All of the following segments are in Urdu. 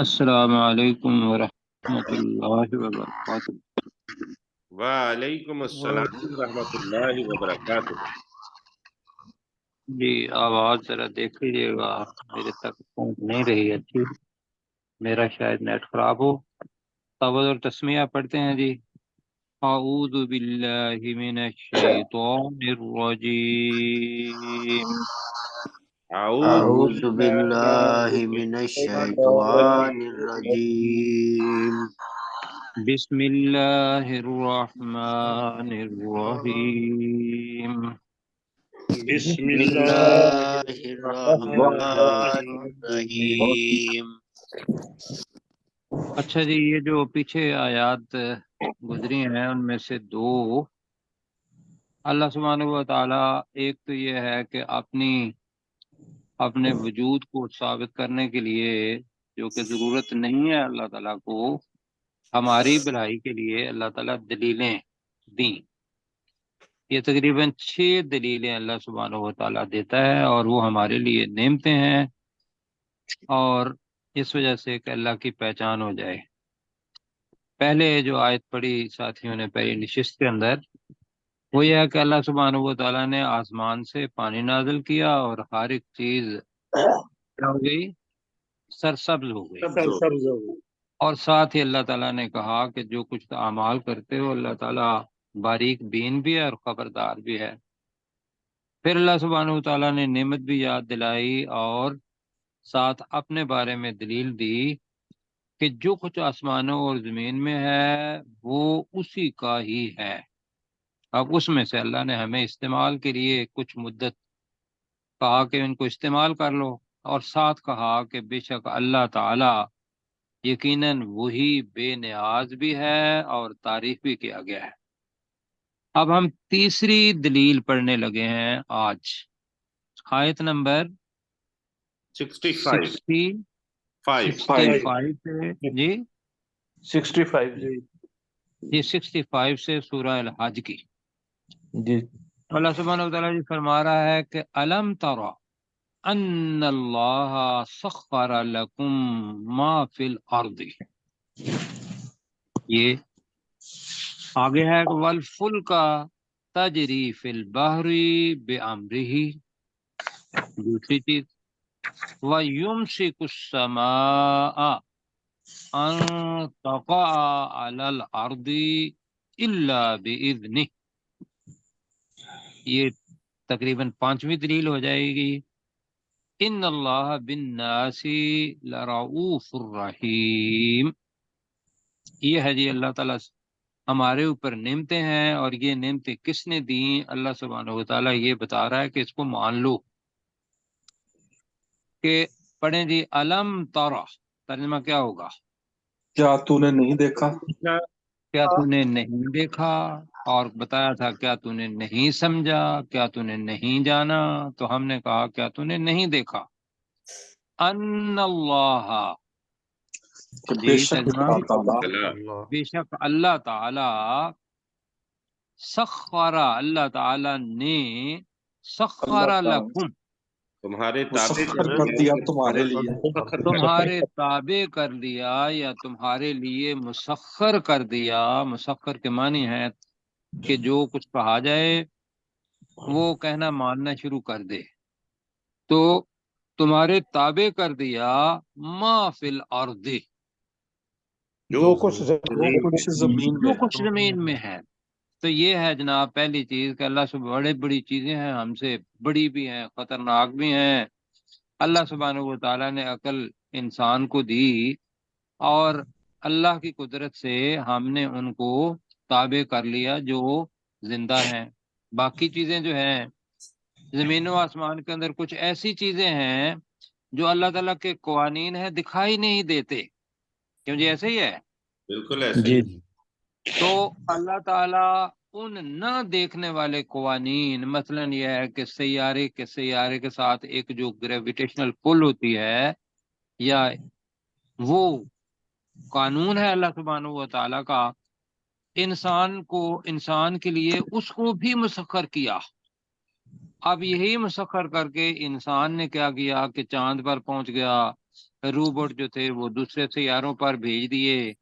السلام علیکم ورحمۃ اللہ وبرکاتہ۔ وعلیکم السلام ورحمۃ اللہ وبرکاتہ۔ جی آواز ذرا دیکھ لیجیے گا، میرے تک پہنچ نہیں رہی ہے اچھی، میرا شاید نیٹ خراب ہو۔ تاوذ اور تسمیہ پڑھتے ہیں جی۔ اعوذ باللہ من الشیطان الرجیم، اعوذ أعوذ باللہ بالله من من الشیطان الشيطان الرجیم۔ الرجيم. بسم اللہ الرحمن الرحیم۔ بسم بسم اللہ الله الرحمن الرحمن الرحیم۔ الرحيم. اچھا جی، یہ جو پیچھے آیات گزری ہیں ان میں سے دو اللہ سبحانہ و تعالیٰ، ایک تو یہ ہے کہ اپنے وجود کو ثابت کرنے کے لیے جو کہ ضرورت نہیں ہے اللہ تعالیٰ کو، ہماری بھلائی کے لیے اللہ تعالیٰ دلیلیں دیں۔ یہ تقریباً 6 دلیلیں اللہ سبحانہ و تعالیٰ دیتا ہے، اور وہ ہمارے لیے نعمتیں ہیں، اور اس وجہ سے کہ اللہ کی پہچان ہو جائے۔ پہلے جو آیت پڑھی ساتھیوں نے پہلی نشست کے اندر، وہ یہ ہے کہ اللہ سبحانہ و تعالیٰ نے آسمان سے پانی نازل کیا اور ہر ایک چیز کیا ہو گئی؟ سرسبز ہو گئی۔ سرسبز ہو گئی۔ اور ساتھ ہی اللہ تعالیٰ نے کہا کہ جو کچھ اعمال کرتے ہو اللہ تعالیٰ باریک بین بھی ہے اور خبردار بھی ہے۔ پھر اللہ سبحانہ و تعالیٰ نے نعمت بھی یاد دلائی اور ساتھ اپنے بارے میں دلیل دی کہ جو کچھ آسمانوں اور زمین میں ہے وہ اسی کا ہی ہے۔ اب اس میں سے اللہ نے ہمیں استعمال کے لیے کچھ مدت کہا کہ ان کو استعمال کر لو، اور ساتھ کہا کہ بے شک اللہ تعالی یقیناً وہی بے نیاز بھی ہے اور تعریف بھی کیا گیا ہے۔ اب ہم تیسری دلیل پڑھنے لگے ہیں آج، آیت نمبر 65 65 سے جی 65 جی 65 سے سورہ الحج کی۔ جی اللہ سبحانہ و تعالیٰ جی فرما رہا ہے کہ الم ترى ان اللہ سخر لکم ما فی الارض، یہ آگے ہے کہ والفلک تجری فی البحر بامرہ، دوسری چیز وَيُمْسِكُ السَّمَاءَ أَن تَقَعَ عَلَى الْأَرْضِ إِلَّا بِإِذْنِهِ، یہ تقریباً 5ویں دلیل ہو جائے گی۔ ان اللہ بالناس لرؤوف الرحیم، یہ ہے جی اللہ تعالیٰ ہمارے اوپر نعمتیں ہیں، اور یہ نعمتیں کس نے دیں؟ اللہ سبحانہ و تعالیٰ یہ بتا رہا ہے کہ اس کو مان لو۔ کہ پڑھیں جی علم ترى، ترجمہ کیا ہوگا؟ کیا تو نے نہیں دیکھا؟ کیا تو نے نہیں دیکھا؟ اور بتایا تھا کیا تو نے نہیں سمجھا، کیا تو نے نہیں جانا؟ تو ہم نے کہا کیا تو نے نہیں دیکھا؟ ان اللہ، کہ جی بے شک ترجمہ اللہ تعالیٰ بے شک اللہ تعالی سخر، اللہ تعالی نے سخر اللہ تعالیٰ لکم، تمہارے تابع مسخر کر دیا تمہارے لیے، تمہارے تابع کر دیا یا تمہارے لیے مسخر کر دیا۔ مسخر کے معنی ہے کہ جو کچھ کہا جائے وہ کہنا ماننا شروع کر دے، تو تمہارے تابع کر دیا ما فی الارض، جو کچھ زمین جو میں کچھ زمین میں ہے۔ تو یہ ہے جناب پہلی چیز کہ اللہ سے بڑی بڑی چیزیں ہیں، ہم سے بڑی بھی ہیں، خطرناک بھی ہیں۔ اللہ سبحانہ و تعالیٰ نے عقل انسان کو دی، اور اللہ کی قدرت سے ہم نے ان کو تابع کر لیا جو زندہ ہیں۔ باقی چیزیں جو ہیں زمین و آسمان کے اندر کچھ ایسی چیزیں ہیں جو اللہ تعالیٰ کے قوانین ہیں، دکھائی نہیں دیتے، کیوں جی ایسے ہی ہے؟ بالکل ایسے جی ہی۔ تو اللہ تعالیٰ ان نہ دیکھنے والے قوانین، مثلا یہ ہے کہ سیارے کے ساتھ ایک جو گریویٹیشنل پل ہوتی ہے، یا وہ قانون ہے اللہ سبحانہ و تعالیٰ کا، انسان کے لیے اس کو بھی مسخر کیا۔ اب یہی مسخر کر کے انسان نے کیا کیا کہ چاند پر پہنچ گیا، روبوٹ جو تھے وہ دوسرے سیاروں پر بھیج دیے.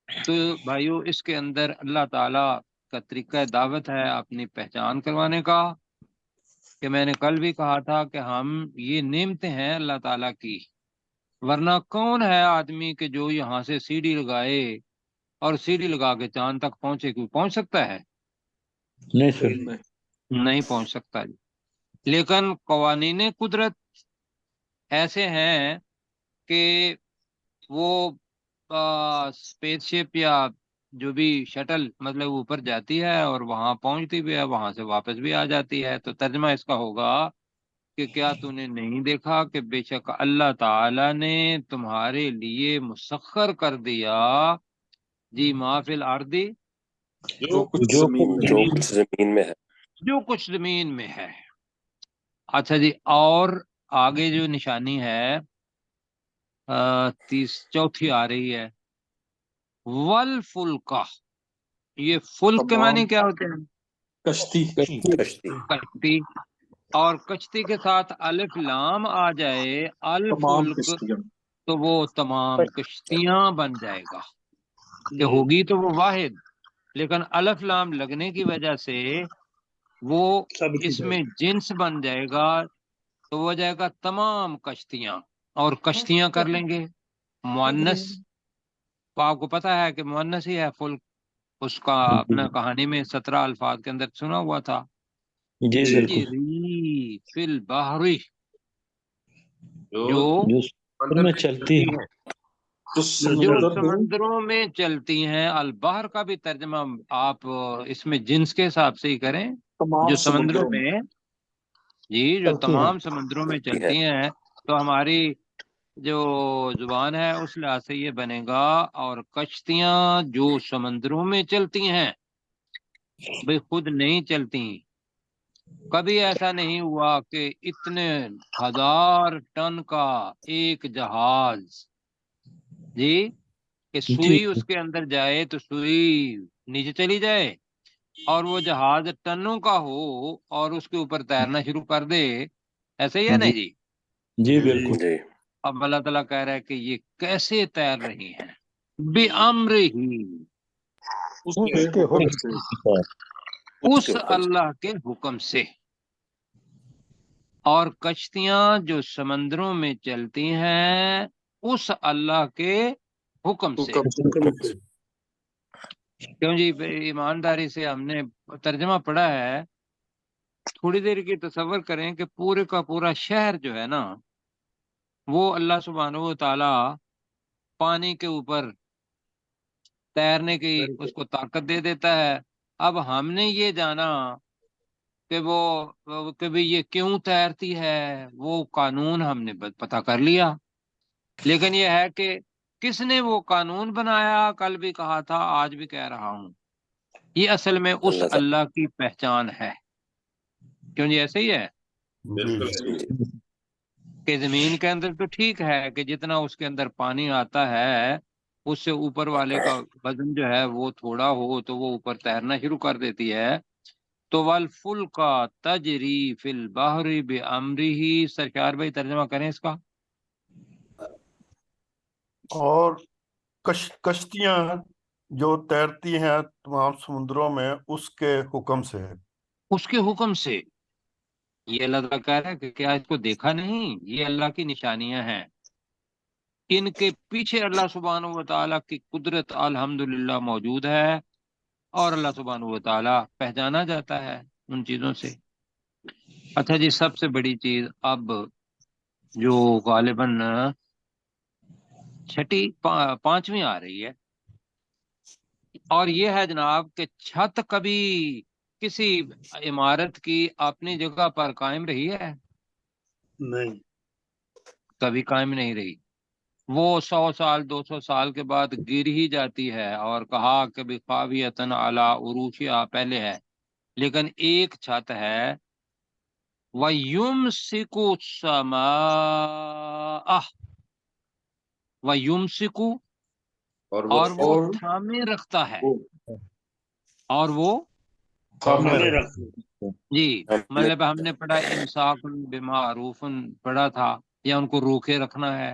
تو بھائیو اس کے اندر اللہ تعالیٰ کا طریقہ دعوت ہے اپنی پہچان کروانے کا، کہ میں نے کل بھی کہا تھا کہ ہم یہ نعمتیں ہیں اللہ تعالیٰ کی. ورنہ کون ہے آدمی کہ جو یہاں سے سیڑھی لگائے اور سیڑھی لگا کے چاند تک پہنچے؟ کوئی پہنچ سکتا ہے؟ نہیں سر. نہیں پہنچ سکتا جی. لیکن قوانین قدرت ایسے ہیں کہ وہ اسپیس شپ یا جو بھی شٹل مطلب اوپر جاتی ہے اور وہاں پہنچتی بھی ہے، وہاں سے واپس بھی آ جاتی ہے. تو ترجمہ اس کا ہوگا کہ کیا تو نے نہیں دیکھا کہ بے شک اللہ تعالی نے تمہارے لیے مسخر کر دیا جی ما فی الارض، جو کچھ زمین میں جو کچھ زمین میں ہے. جو کچھ زمین میں ہے. اچھا جی، اور آگے جو نشانی ہے 34 آ رہی ہے، والفلکہ. یہ فلک کے معنی کیا ہوتے ہیں؟ کشتی. کشتی. اور کشتی کے ساتھ الف لام آ جائے تمام الفلک کشتیاں. تو وہ تمام کشتیاں بن جائے گا. کہ ہوگی تو وہ واحد، لیکن الف لام لگنے کی وجہ سے وہ اس میں جنس بن جائے گا، تو وہ جائے گا تمام کشتیاں. اور کشتیاں کر لیں گے مؤنث. آپ کو پتا ہے کہ مؤنث ہی ہے فلک. اس کا اپنا کہانی میں 17 الفاظ کے اندر سنا ہوا تھا. جی بالکل. تجری فی البحر، جو جو سمندر میں چلتی ہے. جو جو سمندر میں سمندروں میں چلتی ہیں. البحر کا بھی ترجمہ آپ اس میں جنس کے حساب سے ہی کریں. تمام جو سمندروں سمندروں میں جی جو چلتی ہیں. تمام سمندروں میں چلتی ہیں. تو ہماری جو زبان ہے اس لحاظ سے یہ بنے گا. اور کشتیاں جو سمندروں میں چلتی ہیں بھئی خود نہیں چلتی. کبھی ایسا نہیں ہوا کہ اتنے 1000 ٹن کا ایک جہاز جی کہ سوئی اس کے اندر جائے تو سوئی نیچے چلی جائے، اور وہ جہاز ٹنوں کا ہو اور اس کے اوپر تیرنا شروع کر دے. ایسا ہی ہے نا جی؟ جی بالکل. جی اب اللہ تعالیٰ کہہ رہا ہے کہ یہ کیسے تیر رہی ہیں؟ بِأَمْرِهِ، اس کے حکم سے. اس اللہ کے حکم سے. اور کشتیاں جو سمندروں میں چلتی ہیں اس اللہ کے حکم سے. کیوں جی؟ ایمانداری سے ہم نے ترجمہ پڑھا ہے. تھوڑی دیر کی تصور کریں کہ پورے کا پورا شہر جو ہے نا وہ اللہ سبحانہ و تعالی پانی کے اوپر تیرنے کی اس کو طاقت دے دیتا ہے. اب ہم نے یہ جانا کہ کہ بھی یہ کیوں تیرتی ہے، وہ قانون ہم نے پتہ کر لیا. لیکن یہ ہے کہ کس نے وہ قانون بنایا، کل بھی کہا تھا آج بھی کہہ رہا ہوں، یہ اصل میں اس اللہ کی پہچان ہے. کیوں جی؟ ایسے ہی ہے بالکل کہ زمین کے اندر تو ٹھیک ہے کہ جتنا اس کے اندر پانی آتا ہے اس سے اوپر والے کا وزن جو ہے وہ تھوڑا ہو تو وہ اوپر تیرنا شروع کر دیتی ہے. تو والفلک تجری فی البحر بامرہ. سرکار بھائی ترجمہ کریں اس کا. اور کشتیاں جو تیرتی ہیں تمام سمندروں میں اس کے حکم سے. اس کے حکم سے. یہ اللہ تعالیٰ کہہ رہا ہے کہ کیا اس کو دیکھا نہیں؟ یہ اللہ کی نشانیاں ہیں. ان کے پیچھے اللہ سبحانہ و تعالیٰ کی قدرت الحمدللہ موجود ہے، اور اللہ سبحانہ و تعالیٰ پہچانا جاتا ہے ان چیزوں سے. اچھا جی، سب سے بڑی چیز اب جو غالباً چھٹی پانچویں آ رہی ہے، اور یہ ہے جناب کہ چھت کبھی کسی عمارت کی اپنی جگہ پر قائم رہی ہے؟ نہیں. کبھی قائم نہیں رہی. وہ 100 سال 200 سال کے بعد گر ہی جاتی ہے. اور کہا کہ بھی خاویتن علی عروشہا پہلے ہے، لیکن ایک چھت ہے. وَيُمْسِكُ السَّمَاءَ، وَيُمْسِكُ، اور وہ تھامے رکھتا ہے. اور وہ جی مطلب ہم نے پڑھا امساک بمعروف پڑھا تھا، یا ان کو روکے رکھنا ہے.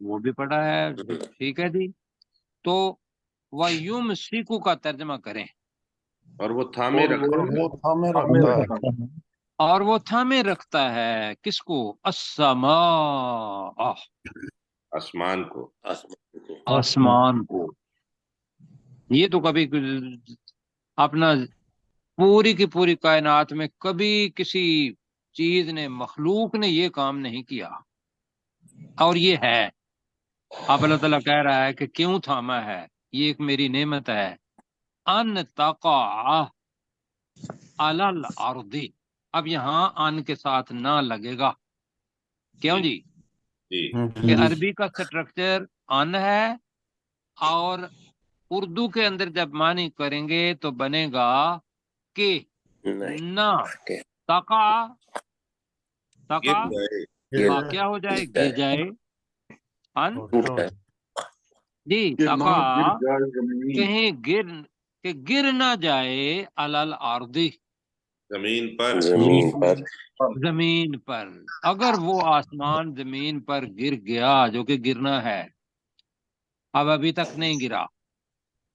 وہ بھی پڑھا ہے، ٹھیک ہے جی. تو وَيُمْسِكُ کا ترجمہ کریں، اور وہ تھامے اور رکھا اور ہے. وہ تھامے رکھتا ہے اور وہ تھامے رکھتا ہے کس کو؟ السماء، آسمان کو. آسمان کو. یہ تو کبھی اپنا پوری کی پوری کائنات میں کبھی کسی چیز نے، مخلوق نے یہ کام نہیں کیا، اور یہ ہے. اب اللہ تعالیٰ کہہ رہا ہے کہ کیوں تھاما ہے، یہ ایک میری نعمت ہے. ان تقع علی الارض، اب یہاں ان کے ساتھ نہ لگے گا. کیوں جی؟ جی کہ جی عربی کا سٹرکچر ان ہے، اور اردو کے اندر جب معنی کریں گے تو بنے گا کہ نہیں نہ تقع، گر تقع جائے. واقعہ ہو جائے، گر جائے. ان ٹوٹ جائے. جی کہ نہ تقع گر جائے زمین کہیں کہ گر نہ جائے علی الارض، زمین پر. زمین پر. زمین پر. اگر وہ آسمان زمین پر گر گیا، جو کہ گرنا ہے، اب ابھی تک نہیں گرا،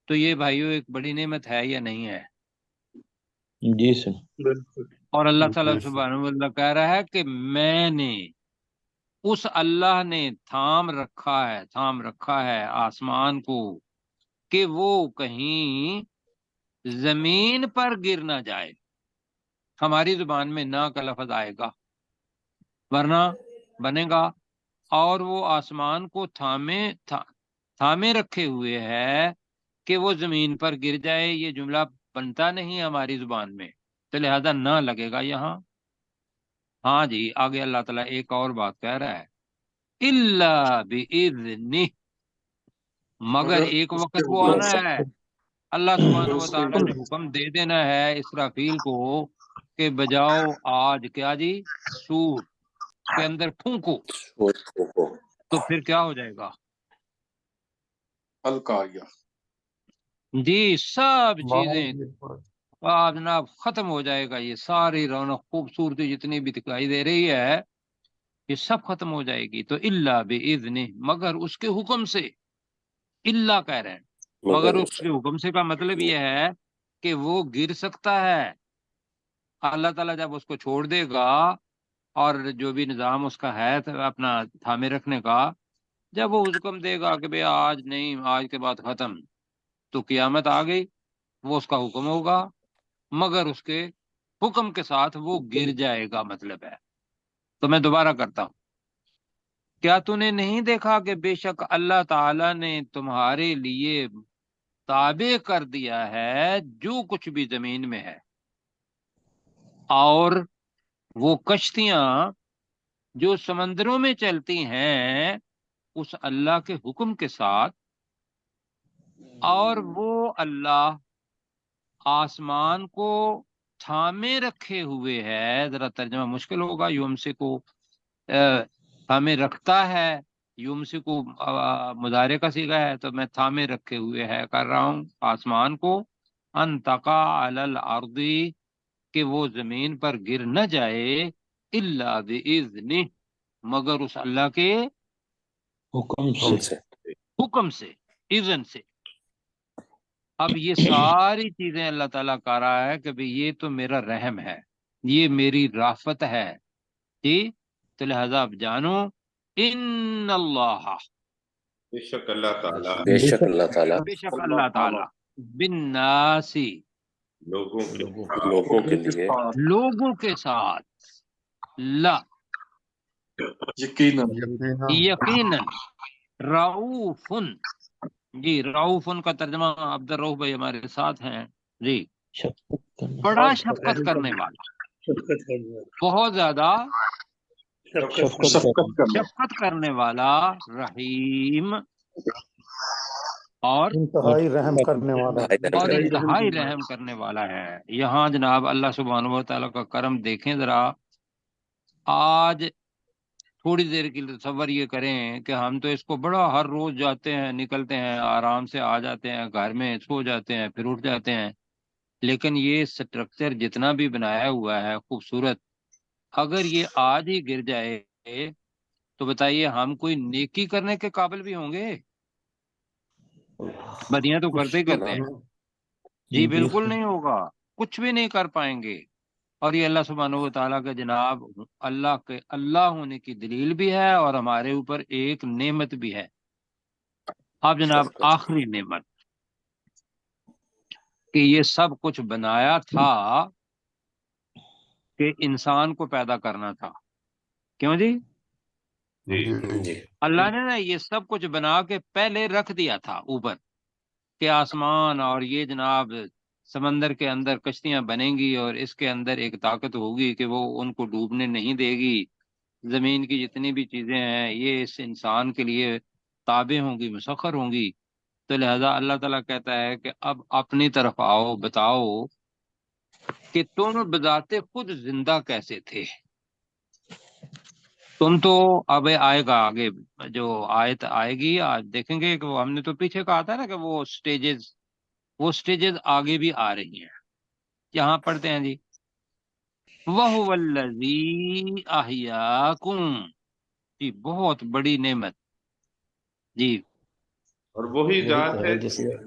تو یہ بھائیو ایک بڑی نعمت ہے یا نہیں ہے؟ جی سر. بالکل اور اللہ تعالیٰ سبحانہ وتعالیٰ کہہ رہا ہے کہ میں نے، اس اللہ نے تھام رکھا ہے آسمان کو کہ وہ کہیں زمین پر گر نہ جائے. ہماری زبان میں نہ کا لفظ آئے گا، ورنہ بنے گا. اور وہ آسمان کو تھامے رکھے ہوئے ہے کہ وہ زمین پر گر جائے، یہ جملہ بنتا نہیں ہماری زبان میں، تو لہذا نہ لگے گا یہاں. ہاں جی، آگے اللہ تعالیٰ ایک اور بات کہہ رہا ہے، الا بِإِذْنِهِ، مگر ایک اس وقت کے وہ حکم آنا سے ہے، اللہ سبحانہ و اس کے تعالیٰ حکم نے حکم دے دینا ہے اسرافیل کو کہ بجاؤ آج کیا جی، سور، اس کے اندر پھونکو. تو پھر کیا ہو جائے گا؟ القاریہ جی سب چیزیں جناب ختم ہو جائے گا. یہ ساری رونق خوبصورتی جتنی بھی دکھائی دے رہی ہے، یہ سب ختم ہو جائے گی. تو الا باذنہ، مگر اس کے حکم سے. الا کہہ رہے ہیں مگر اس کے حکم سے کا مطلب یہ ہے کہ وہ گر سکتا ہے. اللہ تعالیٰ جب اس کو چھوڑ دے گا، اور جو بھی نظام اس کا ہے اپنا تھامے رکھنے کا، جب وہ حکم دے گا کہ بھئی آج نہیں، آج کے بعد ختم، تو قیامت آ گئی، وہ اس کا حکم ہوگا، مگر اس کے حکم کے ساتھ وہ گر جائے گا مطلب ہے. تو میں دوبارہ کرتا ہوں، کیا تو نے نہیں دیکھا کہ بے شک اللہ تعالی نے تمہارے لیے تابع کر دیا ہے جو کچھ بھی زمین میں ہے، اور وہ کشتیاں جو سمندروں میں چلتی ہیں اس اللہ کے حکم کے ساتھ، اور وہ اللہ آسمان کو تھامے رکھے ہوئے ہے. ذرا ترجمہ مشکل ہوگا، یومسے کو تھامے رکھتا ہے، یومسے کو مضارع کا صیغہ ہے، تو میں تھامے رکھے ہوئے ہے کر رہا ہوں آسمان کو. ان تقع علی الارض، کہ وہ زمین پر گر نہ جائے، الا باذنہ، مگر اس اللہ کے حکم سے. حکم سے، اذن سے. اب یہ ساری چیزیں اللہ تعالیٰ کہہ رہا ہے کہ بھی یہ تو میرا رحم ہے، یہ میری رافت ہے جی. تو لہذا اب جانو ان اللہ، بے شک اللہ تعالیٰ بے شک اللہ تعالیٰ بے شک اللہ تعالیٰ، بالناسی، لوگوں کے لیے لوگوں کے ساتھ، لا یقیناً یقیناً، رعوفن، جی رعوفن کا ترجمہ عبد الرؤف بھائی ہمارے ساتھ ہیں جی، شفقت کرنا. بڑا شفقت کرنے والا، بہت زیادہ شفقت کرنا. شفقت کرنے والا، رحیم، اور انتہائی رحم کرنے والا انتہائی رحم کرنے والا ہے. یہاں جناب اللہ سبحانہ و تعالیٰ کا کرم دیکھیں ذرا. آج تھوڑی دیر کے لیے تصور یہ کریں کہ ہم تو اس کو بڑا ہر روز جاتے ہیں، نکلتے ہیں، آرام سے آ جاتے ہیں، گھر میں سو جاتے ہیں، پھر اٹھ جاتے ہیں. لیکن یہ سٹرکچر جتنا بھی بنایا ہوا ہے خوبصورت، اگر یہ آج ہی گر جائے تو بتائیے ہم کوئی نیکی کرنے کے قابل بھی ہوں گے؟ بدیاں تو کرتے ہی کچھ کرتے ہیں نہیں۔ جی، بالکل نہیں ہوگا، کچھ بھی نہیں کر پائیں گے۔ اور یہ اللہ سبحانہ و تعالیٰ کا جناب اللہ کے اللہ ہونے کی دلیل بھی ہے، اور ہمارے اوپر ایک نعمت بھی ہے۔ اب جناب شفقت آخری نعمت کہ یہ سب کچھ بنایا تھا کہ انسان کو پیدا کرنا تھا، کیوں جی؟ جی جی اللہ نے نا یہ سب کچھ بنا کے پہلے رکھ دیا تھا اوپر، کہ آسمان اور یہ جناب سمندر کے اندر کشتیاں بنیں گی، اور اس کے اندر ایک طاقت ہوگی کہ وہ ان کو ڈوبنے نہیں دے گی، زمین کی جتنی بھی چیزیں ہیں یہ اس انسان کے لیے تابع ہوں گی، مسخر ہوں گی۔ تو لہذا اللہ تعالیٰ کہتا ہے کہ اب اپنی طرف آؤ، بتاؤ کہ تم بذات خود زندہ کیسے تھے؟ تم تو اب آئے گا آگے جو آیت آئے گی، آج دیکھیں گے کہ وہ ہم نے تو پیچھے کہا تھا نا کہ وہ سٹیجز آگے بھی آ رہی ہیں۔ یہاں پڑھتے ہیں جی، وَهُوَ الَّذِي أَحْيَاكُمْ، جی بہت بڑی نعمت جی، اور وہی ذات ہے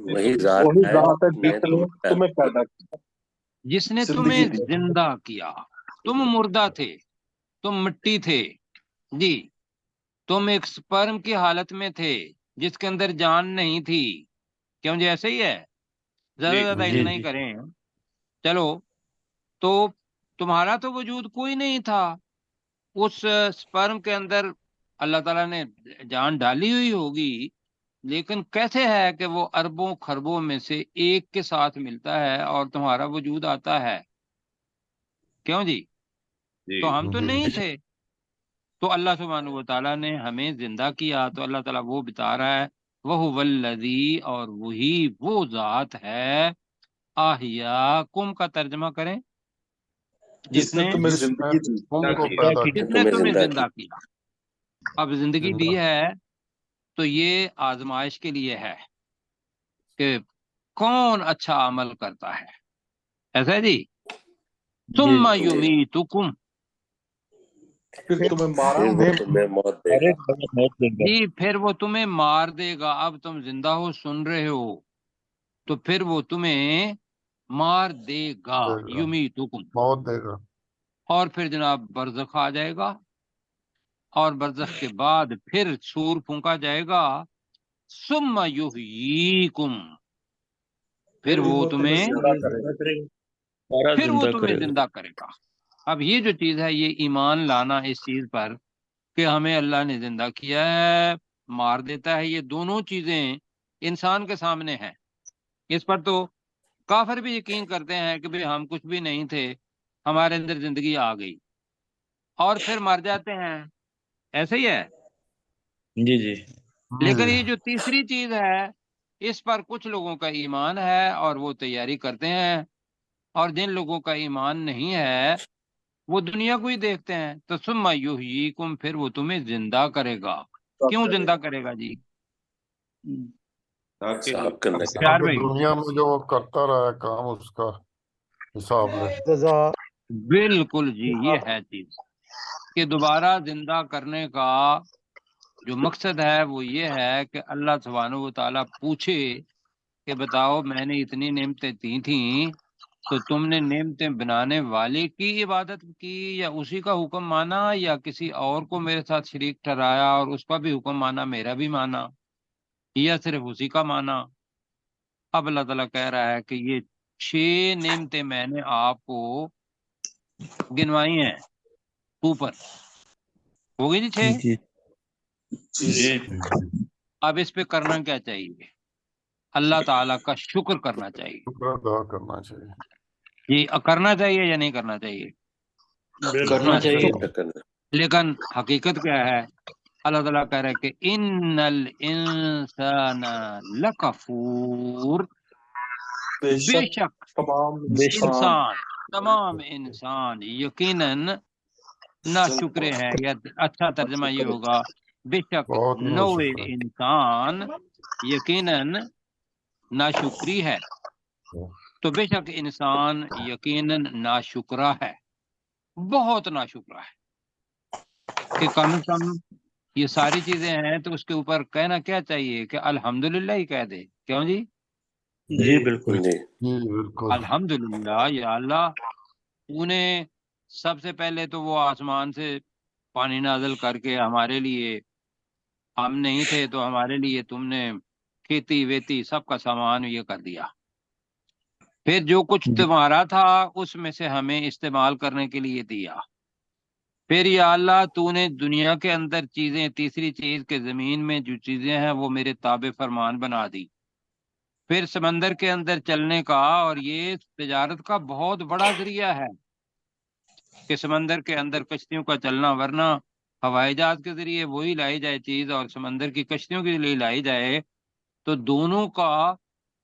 وہی ذات وہی ہے ذات ہے جس نے جس نے تمہیں پیدا کیا، جس نے زندگی تمہیں دی۔ زندہ کیا۔ تم مردہ تھے، تم مٹی تھے جی، تم ایک سپرم کی حالت میں تھے جس کے اندر جان نہیں تھی، کیوں جی ایسے ہی ہے؟ زیادہ جی زیادہ علم نہیں کریں چلو، تو تمہارا تو وجود کوئی نہیں تھا، اس سپرم کے اندر اللہ تعالیٰ نے جان ڈالی ہوئی ہوگی، لیکن کیسے ہے کہ وہ اربوں خربوں میں سے ایک کے ساتھ ملتا ہے اور تمہارا وجود آتا ہے، کیوں جی؟ جی تو ہم تو نہیں تھے، تو اللہ سبحانہ و تعالیٰ نے ہمیں زندہ کیا، تو اللہ تعالیٰ وہ بتا رہا ہے وہ الذی، اور وہی وہ ذات ہے، احیاکم کا ترجمہ کریں، جس نے تمہیں جس نے زندگی دی۔ تم کو کیا پیدا جس کیا، نے تمہیں تمہیں زندہ زندہ کیا۔ اب زندگی زندہ دی ہے تو یہ آزمائش کے لیے ہے کہ کون اچھا عمل کرتا ہے، ایسا ہے جی؟ ثم یمیتکم، پھر تمہیں مارا پھر وہ تمہیں موت دے گا جی پھر وہ تمہیں مار دے گا۔ اب تم زندہ ہو، سن رہے ہو، تو پھر وہ تمہیں مار دے گا، دے گا، یمیتکم، موت دے گا۔ اور پھر جناب برزخ آ جائے گا، اور برزخ کے بعد پھر سور پھونکا جائے گا، ثم یحییکم، پھر وہ تمہیں زندہ کرے گا۔ اب یہ جو چیز ہے، یہ ایمان لانا اس چیز پر کہ ہمیں اللہ نے زندہ کیا ہے، مار دیتا ہے، یہ دونوں چیزیں انسان کے سامنے ہیں۔ اس پر تو کافر بھی یقین کرتے ہیں کہ ہم کچھ بھی نہیں تھے، ہمارے اندر زندگی آ گئی، اور پھر مر جاتے ہیں، ایسے ہی ہے۔ جی لیکن یہ جو تیسری چیز ہے، اس پر کچھ لوگوں کا ایمان ہے اور وہ تیاری کرتے ہیں، اور جن لوگوں کا ایمان نہیں ہے وہ دنیا کو ہی دیکھتے ہیں۔ تو ثم یحییکم، پھر وہ تمہیں زندہ کرے گا۔ کیوں زندہ کرے گا جی؟ تاکہ صاحب کرنے کے پیار تاکہ بھائی، دنیا میں جو وہ کرتا رہا ہے کام، اس کا حساب لے۔ بالکل جی، یہ ہے چیز کہ دوبارہ زندہ کرنے کا جو مقصد ہے وہ یہ ہے کہ اللہ سبحانہ و تعالیٰ پوچھے کہ بتاؤ میں نے اتنی نعمتیں دی تھیں، تو تم نے نعمتیں بنانے والے کی عبادت کی، یا اسی کا حکم مانا، یا کسی اور کو میرے ساتھ شریک ٹھہرایا اور اس کا بھی حکم مانا، میرا بھی مانا، یا صرف اسی کا مانا؟ اب اللہ تعالیٰ کہہ رہا ہے کہ یہ 6 نعمتیں میں نے آپ کو گنوائی ہیں اوپر، ہو گئی جی 6۔ اب اس پہ کرنا کیا چاہیے؟ اللہ تعالیٰ کا شکر کرنا چاہیے شکر ادا کرنا چاہیے۔ جی، کرنا چاہیے یا نہیں کرنا چاہیے؟ کرنا چاہیے۔ شکر کرنا لیکن حقیقت کیا ہے؟ اللہ تعالیٰ کہہ رہا ہے کہ ان الانسان لکفور، بے بے شک شک تمام انسان انسان، تمام انسان یقیناً نہ شکرے ہے، یا اچھا ترجمہ یہ ہوگا بے شک بہت نہ نوع شکر ہے۔ انسان یقیناً ناشکری ہے۔ تو بے شک انسان یقیناً ناشکرا ہے، بہت ناشکرا ہے، کہ کم از کم یہ ساری چیزیں ہیں تو اس کے اوپر کہنا کیا چاہیے کہ الحمدللہ ہی کہہ دے، کیوں جی؟ جی بالکل جی جی بالکل الحمدللہ یا اللہ، تو نے سب سے پہلے تو وہ آسمان سے پانی نازل کر کے ہمارے لیے، ہم نہیں تھے تو ہمارے لیے تم نے کھیتی ویتی سب کا سامان یہ کر دیا، پھر جو کچھ تمہارا تھا اس میں سے ہمیں استعمال کرنے کے لیے دیا، پھر یا اللہ تو نے دنیا کے اندر چیزیں، تیسری چیز کہ زمین میں جو چیزیں ہیں وہ میرے تابع فرمان بنا دی، پھر سمندر کے اندر چلنے کا، اور یہ تجارت کا بہت بڑا ذریعہ ہے کہ سمندر کے اندر کشتیوں کا چلنا، ورنہ ہوائی جہاز کے ذریعے وہی لائی جائے چیز اور سمندر کی کشتیوں کے لیے لائی جائے تو دونوں کا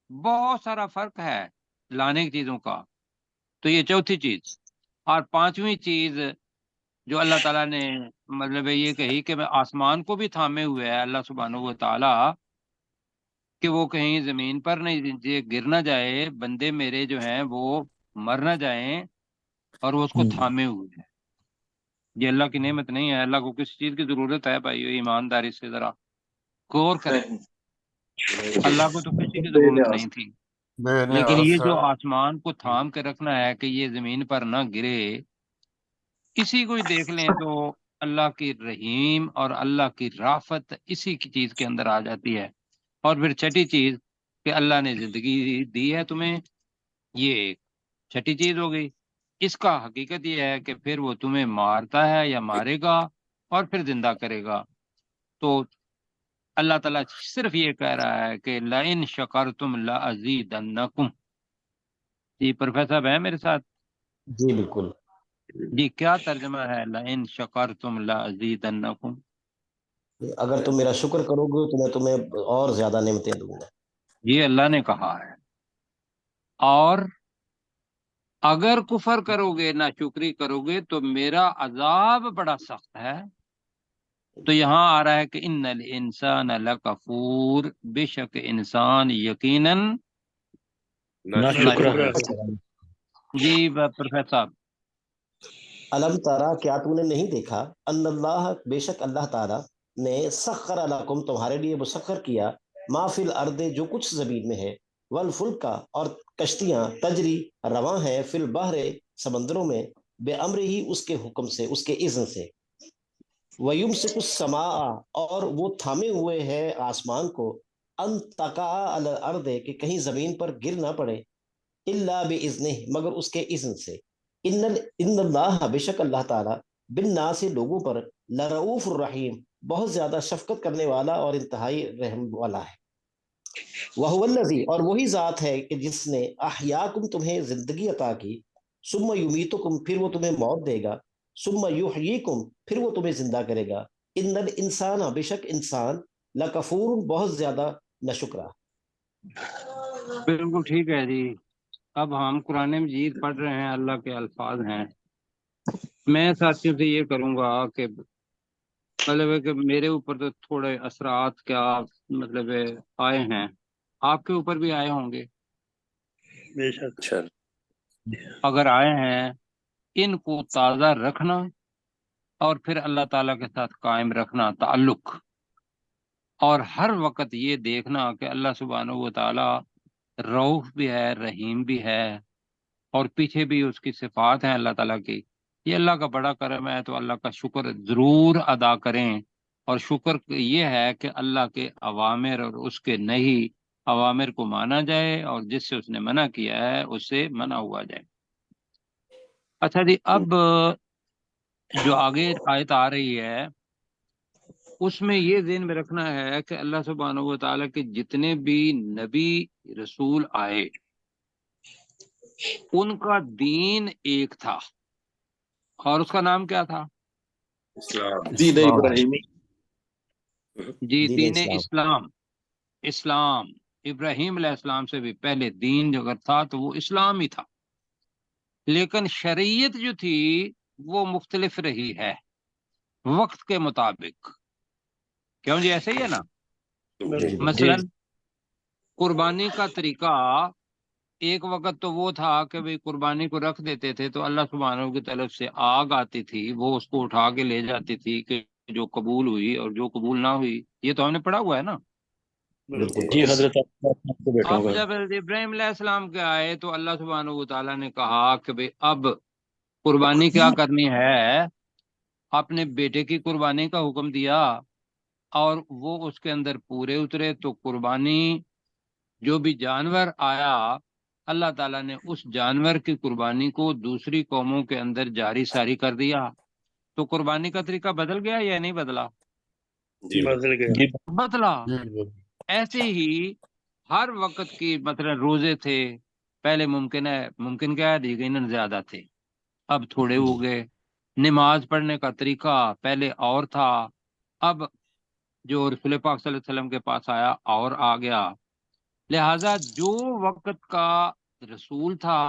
بہت سارا فرق ہے لانے کی چیزوں کا۔ تو یہ چوتھی چیز، اور پانچویں چیز جو اللہ تعالیٰ نے مطلب یہ کہی کہ میں آسمان کو بھی تھامے ہوئے ہے اللہ سبحانہ و تعالیٰ کہ وہ کہیں زمین پر نہیں گر نہ جائے، بندے میرے جو ہیں وہ مر نہ جائیں، اور وہ اس کو تھامے ہوئے ہیں۔ یہ اللہ کی نعمت نہیں ہے، اللہ کو کسی چیز کی ضرورت ہے بھائی، ایمانداری سے ذرا غور کریں، اللہ کو تو کسی کی بے ضرورت نیاز، نہیں تھی، بے لیکن نیاز یہ ہے۔ جو آسمان کو تھام کے رکھنا ہے کہ یہ زمین پر نہ گرے، اسی کو ہی دیکھ لیں تو اللہ کی رحیم اور اللہ کی رافت اسی کی چیز کے اندر آ جاتی ہے۔ اور پھر چھٹی چیز کہ اللہ نے زندگی دی ہے تمہیں، یہ ایک چھٹی چیز ہو گئی۔ اس کا حقیقت یہ ہے کہ پھر وہ تمہیں مارتا ہے یا مارے گا اور پھر زندہ کرے گا۔ تو اللہ تعالیٰ صرف یہ کہہ رہا ہے کہ لَإِن شَكَرْتُمْ لَأَزِيدَنَّكُمْ۔ جی پروفیسر صاحب ہیں میرے ساتھ؟ جی بالکل، جی کیا ترجمہ ہے لَإِن شَكَرْتُمْ لَأَزِيدَنَّكُمْ؟ اگر تم میرا شکر کرو گے تو میں تمہیں اور زیادہ نعمتیں دوں گا۔ یہ اللہ نے کہا ہے، اور اگر کفر کرو گے، ناشکری کرو گے تو میرا عذاب بڑا سخت ہے۔ تو یہاں آ رہا ہے کہ ان الانسان لکفور، بے شک انسان یقیناً ناشکرا ہے۔ جی پروفیسر صاحب، الم تارا، کیا تو نے نہیں دیکھا، ان اللہ، بے شک اللہ تعالیٰ نے سخر لکم، تمہارے لیے مسخر کیا، ما فی الارض، جو کچھ زمین میں ہے، والفلک، اور کشتیاں، تجری، رواں ہیں، فی البحر، سمندروں میں، بے امر ہی، اس کے حکم سے، اس کے اذن سے، وَيُمْسِكُ السَّمَاءَ، اور وہ تھامے ہوئے ہے آسمان کو، ان تقع علی الارض، کہ کہیں زمین پر گر نہ پڑے، الا باذنہ، مگر اس کے اذن سے، ان اللہ، بے شک اللہ تعالیٰ، بالناس، لوگوں پر، لرؤوف الرحیم، بہت زیادہ شفقت کرنے والا اور انتہائی رحم والا ہے۔ وہو الذی، اور وہی ذات ہے کہ جس نے احیاکم، تمہیں زندگی عطا کی، ثم یمیتکم، پھر وہ تمہیں موت دے گا، ثم یحییکم، پھر وہ تمہیں زندہ کرے گا، ان الانسان، بے شک انسان، لکفور، بہت زیادہ ناشکرا۔ بالکل ٹھیک ہے جی۔ اب ہم قرآن مجید پڑھ رہے ہیں، اللہ کے الفاظ ہیں۔ میں ساتھیوں سے یہ کروں گا کہ مطلب ہے کہ میرے اوپر تو تھوڑے اثرات کیا مطلب ہے آئے ہیں، آپ کے اوپر بھی آئے ہوں گے، بے شک۔ اچھا اگر آئے ہیں ان کو تازہ رکھنا اور پھر اللہ تعالیٰ کے ساتھ قائم رکھنا تعلق، اور ہر وقت یہ دیکھنا کہ اللہ سبحانہ و تعالیٰ رؤوف بھی ہے، رحیم بھی ہے، اور پیچھے بھی اس کی صفات ہیں اللہ تعالیٰ کی۔ یہ اللہ کا بڑا کرم ہے، تو اللہ کا شکر ضرور ادا کریں، اور شکر یہ ہے کہ اللہ کے اوامر اور اس کے نہی اوامر کو مانا جائے، اور جس سے اس نے منع کیا ہے اس سے منع ہوا جائے۔ اچھا جی، اب جو آگے آیت آ رہی ہے اس میں یہ ذہن میں رکھنا ہے کہ اللہ سبحانہ و تعالیٰ کے جتنے بھی نبی رسول آئے ان کا دین ایک تھا، اور اس کا نام کیا تھا؟ اسلام دین اسلام، ابراہیمی۔ جی دین دین اسلام، اسلام۔ اسلام ابراہیم علیہ السلام سے بھی پہلے دین اگر تھا تو وہ اسلام ہی تھا، لیکن شریعت جو تھی وہ مختلف رہی ہے وقت کے مطابق، کیوں جی ایسے ہی ہے نا؟ جی جی مثلا بالکل، قربانی کا طریقہ ایک وقت تو وہ تھا کہ بھئی قربانی کو رکھ دیتے تھے تو اللہ سبحانہ کی طرف سے آگ آتی تھی، وہ اس کو اٹھا کے لے جاتی تھی کہ جو قبول ہوئی اور جو قبول نہ ہوئی، یہ تو ہم نے پڑھا ہوا ہے نا۔ بالکل جی حضرت آپ کو بیٹھا اب ہوگا۔ جب حضرت ابراہیم علیہ السلام کے آئے تو اللہ سبحانہ و تعالیٰ نے کہا کہ بھئی اب قربانی کیا کرنی ہے، اپنے بیٹے کی قربانی کا حکم دیا اور وہ اس کے اندر پورے اترے، تو قربانی جو بھی جانور آیا اللہ تعالیٰ نے اس جانور کی قربانی کو دوسری قوموں کے اندر جاری ساری کر دیا۔ تو قربانی کا طریقہ بدل گیا یا نہیں بدلا؟ جی بدل گیا۔ بدلا۔ جی ایسے ہی ہر وقت کی مثلا روزے تھے، پہلے ممکن کیا ہے یقیناً زیادہ تھے، اب تھوڑے ہو گئے۔ نماز پڑھنے کا طریقہ پہلے اور تھا، اب جو رسول پاک صلی اللہ علیہ وسلم کے پاس آیا اور آ گیا۔ لہذا جو وقت کا رسول تھا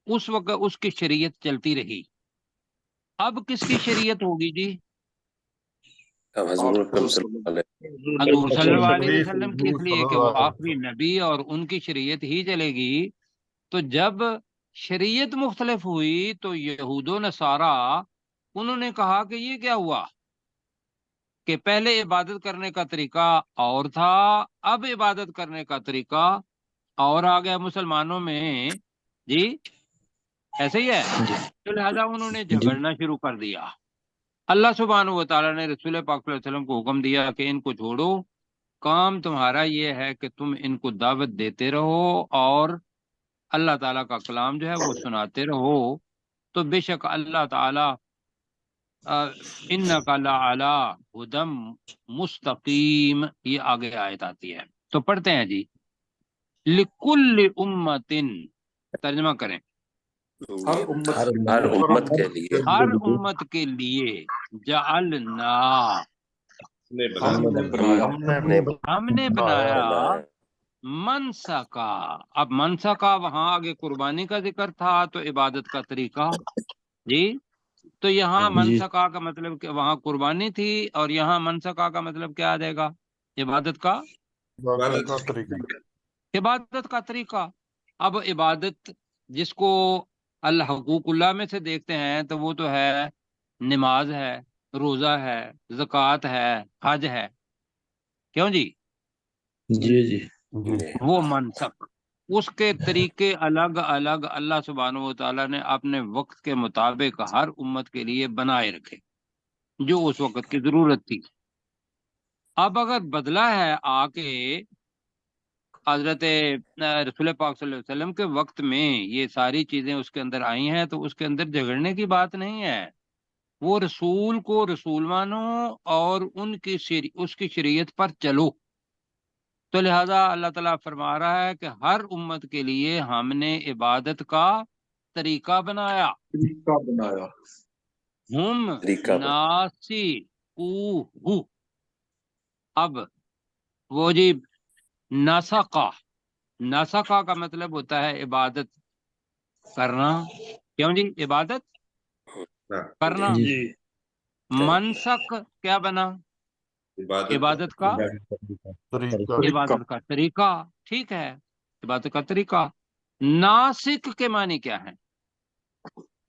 اس وقت اس کی شریعت چلتی رہی۔ اب کس کی شریعت ہوگی جی؟ اب حضور اکرم صلی اللہ علیہ حضور صلی اللہ علیہ نبی وسلم کی، اس لیے کہ وہ آخری نبی اور ان کی شریعت ہی چلے گی۔ تو جب شریعت مختلف ہوئی تو یہود و نصارہ انہوں نے کہا کہ یہ کیا ہوا کہ پہلے عبادت کرنے کا طریقہ اور تھا، اب عبادت کرنے کا طریقہ اور آ گیا مسلمانوں میں، جی ایسے ہی ہے۔ تو لہذا انہوں نے جھگڑنا شروع کر دیا۔ اللہ سبحانہ و تعالیٰ نے رسول پاک صلی اللہ علیہ وسلم کو حکم دیا کہ ان کو چھوڑو، کام تمہارا یہ ہے کہ تم ان کو دعوت دیتے رہو اور اللہ تعالیٰ کا کلام جو ہے وہ سناتے رہو۔ تو بے شک اللہ تعالیٰ انک لعلی ہدی مستقیم، یہ آگے آیت آتی ہے۔ تو پڑھتے ہیں جی، لکل امت، ترجمہ کریں، ہر امت ہر امت کے لیے ہر امت کے لیے جعلنا، ہم نے بنایا منسکا۔ اب منسکا وہاں آگے قربانی کا ذکر تھا تو عبادت کا طریقہ، جی تو یہاں منسکا کا مطلب کہ وہاں قربانی تھی اور یہاں منسکا کا مطلب کیا آ جائے گا؟ عبادت کا عبادت کا طریقہ۔ اب عبادت جس کو اللہ حقوق اللہ میں سے دیکھتے ہیں تو وہ تو ہے نماز ہے، روزہ ہے، زکوٰۃ ہے، حج ہے، کیوں جی؟ جی جی وہ منسک، اس کے طریقے الگ الگ اللہ سبحانہ و تعالیٰ نے اپنے وقت کے مطابق ہر امت کے لیے بنائے رکھے جو اس وقت کی ضرورت تھی۔ اب اگر بدلا ہے آ کے حضرت رسول پاک صلی اللہ علیہ وسلم کے وقت میں یہ ساری چیزیں اس کے اندر آئی ہیں تو اس کے اندر جھگڑنے کی بات نہیں ہے۔ وہ رسول کو رسول مانو اور اس کی شریعت پر چلو۔ تو لہذا اللہ تعالیٰ فرما رہا ہے کہ ہر امت کے لیے ہم نے عبادت کا طریقہ بنایا۔ ہم ناسکوہ، اب وہ جی ناسکا کا مطلب ہوتا ہے عبادت کرنا، کیوں جی؟ عبادت کرنا۔ جی منسک کیا بنا؟ عبادت کا عبادت کا طریقہ، ٹھیک ہے، عبادت کا طریقہ۔ ناسک کے معنی کیا ہے؟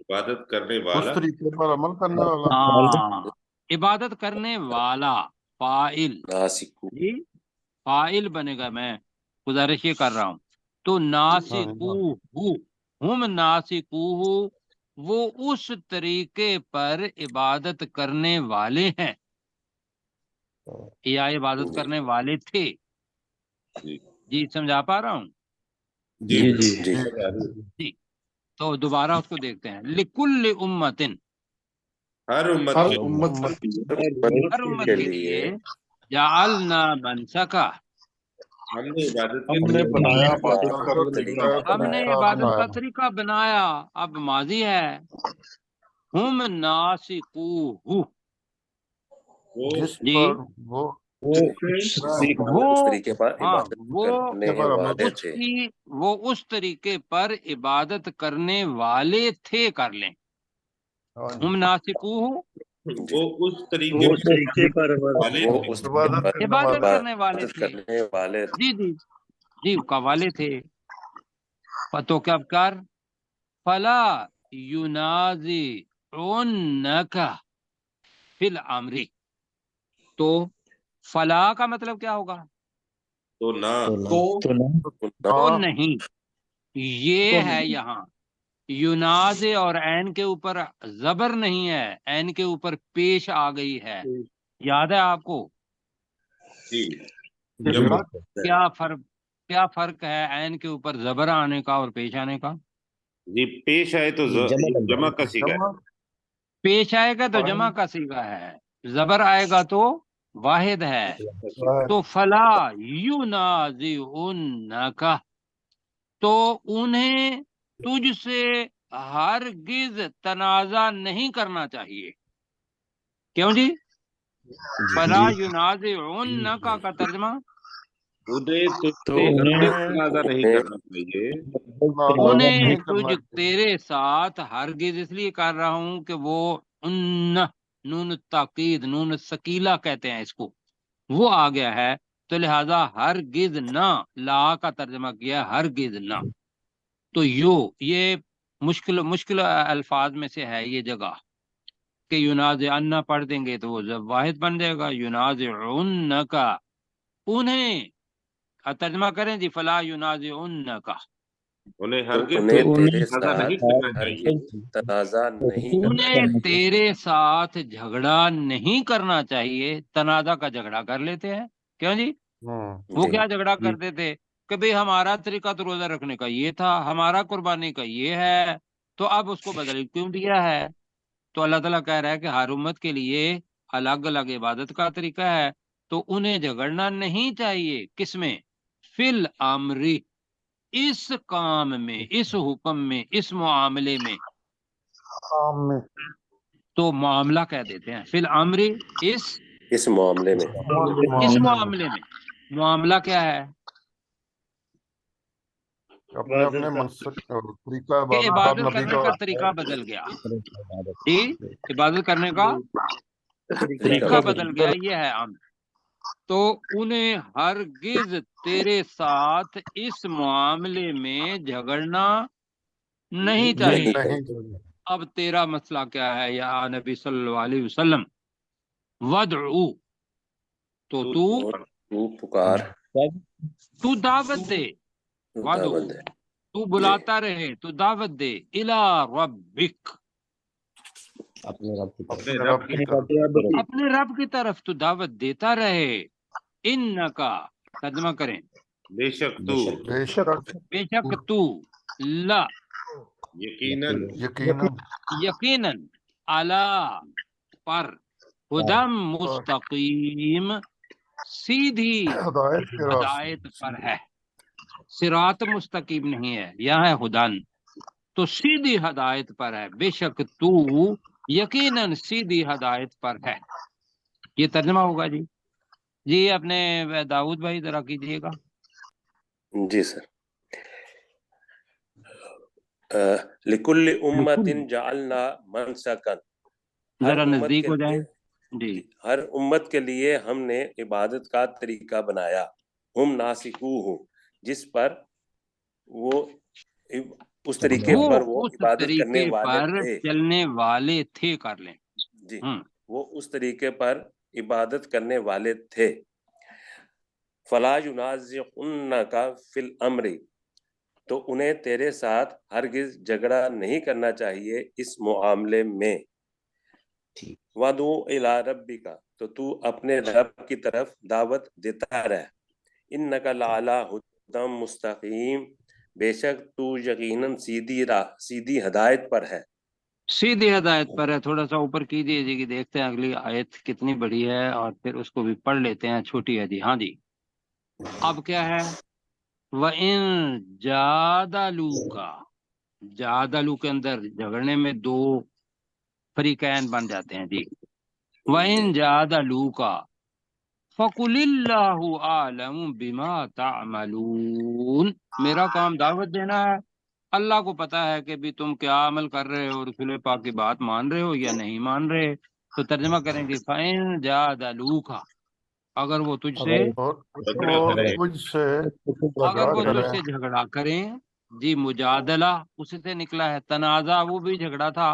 عبادت کرنے والا، اس طریقے پر عمل کرنے والا۔ ہاں، عبادت کرنے والا، فاعل، جی فاعل بنے گا، میں گزارش یہ کر رہا ہوں۔ تو ناسکوہ، ہم ناسکوہ، وہ اس طریقے پر عبادت کرنے والے ہیں یا عبادت کرنے والے تھے، جی سمجھا پا رہا ہوں؟ جی جی جی تو دوبارہ اس کو دیکھتے ہیں، لکل امت، ہر امت ہر امت کے لیے جعلنا منسکا، ہم نے عبادت ہم نے بنایا ہم نے عبادت کا طریقہ بنایا۔ اب ماضی ہے، ہم ناسکوہ، جس جی پر وہ اس طریقے پر عبادت کرنے والے تھے، وہ اس طریقے پر عبادت کرنے والے تھے، کر لیں، ہم ناسکوہ، وہ اس طریقے پر عبادت کرنے والے تھے، کرنے والے جی جی جی کا والے تھے۔ تو کیا کر فلا ینازعنک فی الامر، تو فلا کا مطلب کیا ہوگا؟ تو نہ تو نہ تو نہیں، یہ ہے یہاں یوناز اور عین کے اوپر زبر نہیں ہے، عین کے اوپر پیش آ گئی ہے، یاد ہے آپ کو؟ جی کیا فرق ہے عین کے اوپر زبر آنے کا اور پیش آنے کا؟ جی پیش آئے تو جمع کا سیگا ہے، پیش آئے گا تو جمع کا صیغہ ہے، زبر آئے گا تو واحد ہے۔ تو فلا ینازعنک، تو انہیں تجھ سے ہرگز تنازع نہیں کرنا چاہیے۔ کیوں جی؟ فلا ینازعنک کا ترجمہ انہیں تجھ تو سے انہیں ہرگز تنازع نہیں کرنا چاہیے، انہیں تیرے ساتھ ہرگز اس لیے کر رہا ہوں کہ وہ نون تاکید، نون ثقیلہ کہتے ہیں اس کو، وہ آ گیا ہے، تو لہذا ہرگز نہ، لا کا ترجمہ کیا ہرگز نہ۔ تو یہ مشکل الفاظ میں سے ہے یہ جگہ کہ ینازعنہ پڑھ دیں گے تو وہ جب واحد بن جائے گا، ینازعنک، انہیں ترجمہ کریں جی فلا ینازعنک، انہیں تو ہرگز انہیں تیرے تنازع ساتھ نہیں کرنا چاہیے، ہرگز تنازع نہیں کرنا انہیں چاہیے۔ تیرے ساتھ جھگڑا نہیں کرنا چاہیے، تنازع کا جھگڑا کر لیتے ہیں۔ کیوں جی؟ وہ جی کیا جھگڑا کرتے تھے کہ بھئی ہمارا طریقہ تو روزہ رکھنے کا یہ تھا، ہمارا قربانی کا یہ ہے، تو اب اس کو بدل کیوں دیا ہے؟ تو اللہ تعالیٰ کہہ رہا ہے کہ ہر امت کے لیے الگ الگ عبادت کا طریقہ ہے، تو انہیں جھگڑنا نہیں چاہیے۔ کس میں؟ فی الامر، اس کام میں، اس حکم میں، اس معاملے میں۔ تو معاملہ کہہ دیتے ہیں فی الامر، اس معاملے میں اس معاملے میں۔ معاملہ کیا ہے؟ اپنے اپنے منسک طریقہ کہ عبادت عبادت نبی کرنے کا کا طریقہ بدل گیا جی، عبادت کرنے کا طریقہ بدل گیا، یہ ہے امر۔ تو انہیں ہرگز تیرے ساتھ اس معاملے میں جھگڑنا نہیں چاہیے۔ اب تیرا مسئلہ کیا ہے یا نبی صلی اللہ علیہ وسلم؟ ودعو، تو تو پکار، تو دعوت دے، وادعو، دعوت دے، تو بلاتا رہے، تو دعوت دے، الی ربک، اپنے رب کی طرف، اپنے رب کی طرف تو دعوت دیتا رہے۔ انکا، ترجمہ کریں، بے شک تو، بے شک بے شک تو، لا، یقیناً، یقیناً، علی، پر، ہدم مستقیم، سیدھی ہدایت کے راستے، ہدایت پر ہے، صراط مستقیم نہیں ہے، یہاں ہے ہدن، تو سیدھی ہدایت پر ہے، بے شک تو یقیناً سیدھی ہدایت پر ہے۔ یہ ترجمہ ہوگا جی۔ جی اپنے داؤد بھائی ذرا کیجیے گا۔ جی سر۔ لکل امت جعلنا منسکا، ہر ذرا امت نزدیک کے ہو لیے، جائیں جی۔ ہر امت کے لیے ہم نے عبادت کا طریقہ بنایا، ہم ناسکوہ، جس پر وہ اس طریقے پر وہ اس عبادت کرنے طریقے والے پر تھے، چلنے والے تھے، کر لیں۔ جی وہ اس طریقے پر عبادت کرنے والے تھے۔ فلا ینازعنک فی الامر، تو انہیں تیرے ساتھ ہرگز جھگڑا نہیں کرنا چاہیے اس معاملے میں۔ وَدْعُ إِلَىٰ رَبِّكَ، تو تو اپنے رب کی طرف دعوت دیتا رہ۔ إِنَّكَ لَعَلَىٰ هُدًى مستقیم، بے شک تو یقیناً سیدھی ہدایت پر ہے۔ سیدھی ہدایت پر ہے۔ تھوڑا سا اوپر کیجیے جی کہ دیکھتے ہیں اگلی آیت کتنی بڑی ہے، اور پھر اس کو بھی پڑھ لیتے ہیں، چھوٹی ہے جی۔ ہاں جی، اب کیا ہے؟ وَإِن جَادَلُوكَ، جادلو کے اندر جھگڑنے میں دو فریقین بن جاتے ہیں جی۔ وَإِن جَادَلُوكَ فَقُلِ اللَّهُ أَعْلَمُ بِمَا تَعْمَلُونَ، میرا کام دعوت دینا ہے، اللہ کو پتا ہے کہ بھی تم کیا عمل کر رہے ہو، رسول پاک کی بات مان رہے ہو یا نہیں مان رہے۔ تو ترجمہ کریں گے فَإِن جَادَلُوكَ، اگر وہ تجھ سے اور وہ تجھ سے اگر وہ جھگڑا تجھ کریں سے جھگڑا کریں، جی مجادلہ اسی سے نکلا ہے، تنازع وہ بھی جھگڑا تھا،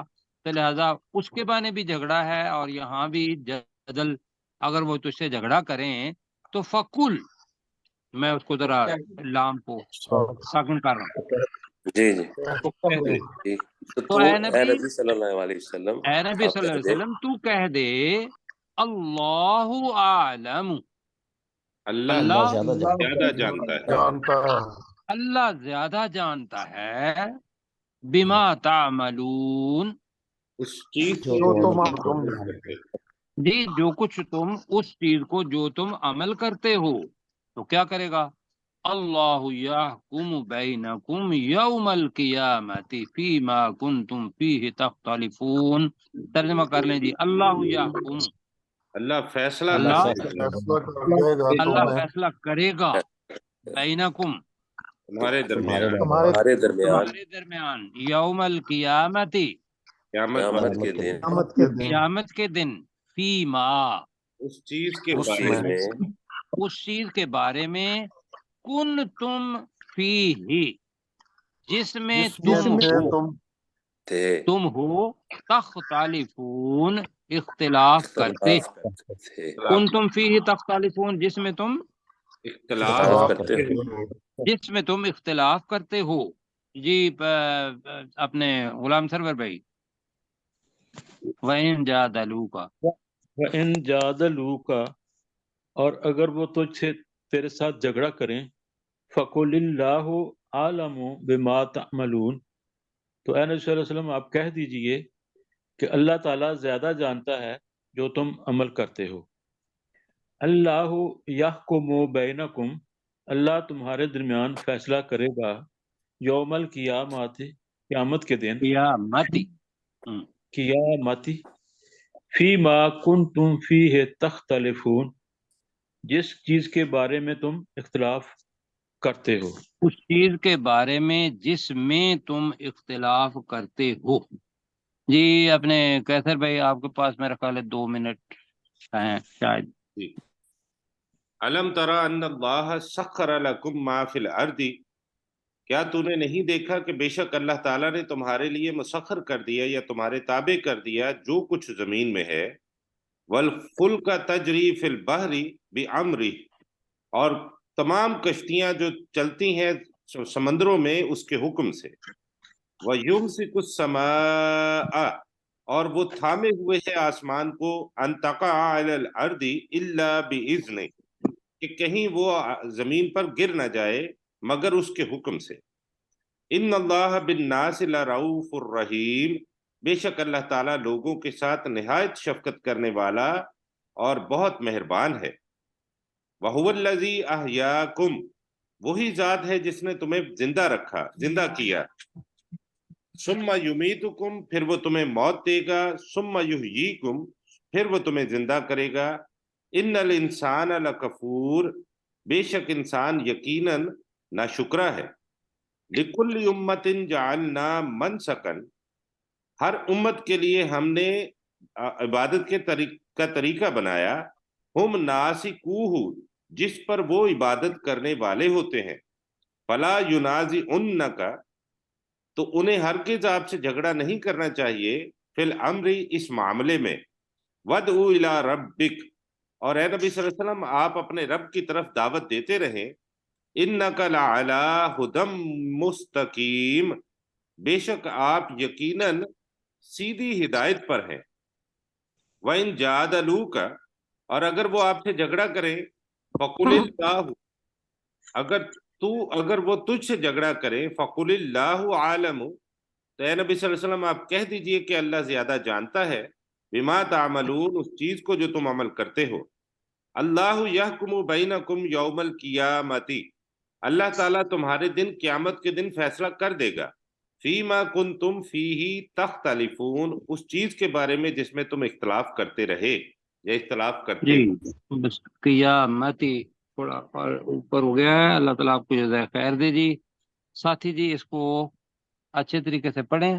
تو لہذا اس کے بانے بھی جھگڑا ہے، اور یہاں بھی جدل، اگر وہ تجھ سے جھگڑا کریں تو فقل، میں اس کو ذرا لام کو ساکن کر رہا ہوں، جی جی تو کہہ دے، جی تو اے اے نبی نبی صلی اللہ علیہ وسلم اے نبی آپ صلی اللہ کہہ علیہ دیں وسلم تو کہہ دے اللہ اعلم، اللہ اللہ اللہ زیادہ زیادہ جانتا ہے جانتا ہے اللہ زیادہ جانتا ہے بما تعملون، اس چیز جو کو جو تم تم عمل جو کرتے کرتے ہو۔ جی جو کچھ تم اس چیز کو جو تم عمل کرتے ہو، تو کیا کرے گا؟ اللہ یحکم بینکم یوم القیامت فیما کنتم فیہ تختلفون، ترجمہ کر لیں جی، اللہ یحکم، اللہ فیصلہ اللہ کرے گا فیصلہ کر دے گا اللہ تمہیں فیصلہ کرے گا بینکم تمہارے تمہارے درمیان تمہارے ہمارے درمیان تمہارے درمیان یوم القیامت قیامت قیامت والے کے قیامت کے دن دن قیامت کے دن قیامت کے دن، فیما اس چیز کے اس اس بارے چیز میں میں اس چیز کے بارے میں، کن تم فیہ جس میں جس میں تم تھے ہو، تھے تم ہو تختلفون اختلاف کرتے، اختلاف کرتے تھے کن تم فیہ تختلفون جس میں تم اختلاف اختلاف اختلاف کرتے کرتے ہو ہو۔ جس میں تم اختلاف کرتے ہو۔ جی اپنے غلام سرور بھائی، وَإِن جَادَلُوكَ، وَإِن جَادَلُوكَ، اور اگر وہ تجھ سے تیرے ساتھ جھگڑا کریں، فَقُلِ اللَّهُ أَعْلَمُ بِمَا تَعْمَلُونَ، تو اے نبی صلی اللہ علیہ وسلم آپ کہہ دیجئے کہ اللہ تعالیٰ زیادہ جانتا ہے جو تم عمل کرتے ہو۔ اللہ یحکم بینکم، اللہ تمہارے درمیان فیصلہ کرے گا، یوم القیامت، قیامت کے دن، قیامتی، قیامت، فیما کنتم فیہ تختلفون، جس چیز کے بارے میں تم اختلاف کرتے ہو۔ اس چیز کے بارے میں جس میں تم اختلاف کرتے ہو۔ جی اپنے کیسر بھائی، آپ کے پاس میرا خیال ہے 2 منٹ ہیں شاید۔ جی علم تری ان اللہ سخر لکم ما فی الارض، کیا تو نے نہیں دیکھا کہ بے شک اللہ تعالیٰ نے تمہارے لیے مسخر کر دیا یا تمہارے تابع کر دیا جو کچھ زمین میں ہے، والفلک تجری فی البحر بامرہ، اور تمام کشتیاں جو چلتی ہیں سمندروں میں اس کے حکم سے، وَيُمْسِكُ السَّمَاءَ، اور وہ تھامے ہوئے ہے آسمان کو، ان تقع علی الارض الا باذنہ، کہ کہیں وہ زمین پر گر نہ جائے مگر اس کے حکم سے۔ ان اللہ بالناس لرؤوف الرحیم، بے شک اللہ تعالیٰ لوگوں کے ساتھ نہایت شفقت کرنے والا اور بہت مہربان ہے۔ وَهُوَ الَّذِي أَحْيَاكُمْ، وہی ذات ہے جس نے تمہیں زندہ رکھا، زندہ کیا، ثم یمیتکم، پھر وہ تمہیں موت دے گا، ثم یحییکم، پھر وہ تمہیں زندہ کرے گا۔ ان الانسان لکفور، بے شک انسان یقیناً ناشکرا ہے۔ لکل امت جعلنا منسکا، ہر امت کے لیے ہم نے عبادت کے کا طریقہ بنایا، ہم ناسکوہ، جس پر وہ عبادت کرنے والے ہوتے ہیں، فلا ینازعنک، تو انہیں ہرگز آپ سے جھگڑا نہیں کرنا چاہیے، فی الامر، اس معاملے میں، وَادْعُ إِلَىٰ رَبِّكَ، اور اے نبی صلی اللہ علیہ وسلم آپ اپنے رب کی طرف دعوت دیتے رہیں، إِنَّكَ لَعَلَىٰ هُدًى مُسْتَقِيمٍ، بے شک آپ یقیناً سیدھی ہدایت پر ہیں۔ وَإِن جَادَلُوكَ، اور اگر وہ آپ سے جھگڑا کریں، فَقُلِ اللَّهُ، اگر وہ تجھ سے جھگڑا کریں، فَقُلِ اللَّهُ عَالَمُ، تو اے نبی صلی اللہ علیہ وسلم آپ کہہ دیجئے کہ اللہ زیادہ جانتا ہے، بما تعملون، اس چیز کو جو تم عمل کرتے ہو۔ اللہ یحکم بینکم یوم القیامت، اللہ تعالیٰ تمہارے دن قیامت کے دن فیصلہ کر دے گا، فیما کنتم فیہ تختلفون، اس چیز کے بارے میں جس میں تم اختلاف کرتے رہے یا اختلاف کرتے جی ہو۔ بس قیامتی تھوڑا اور اوپر ہو گیا ہے، اللہ تعالیٰ آپ کو جزائے خیر دے جی۔ ساتھی جی اس کو اچھے طریقے سے پڑھیں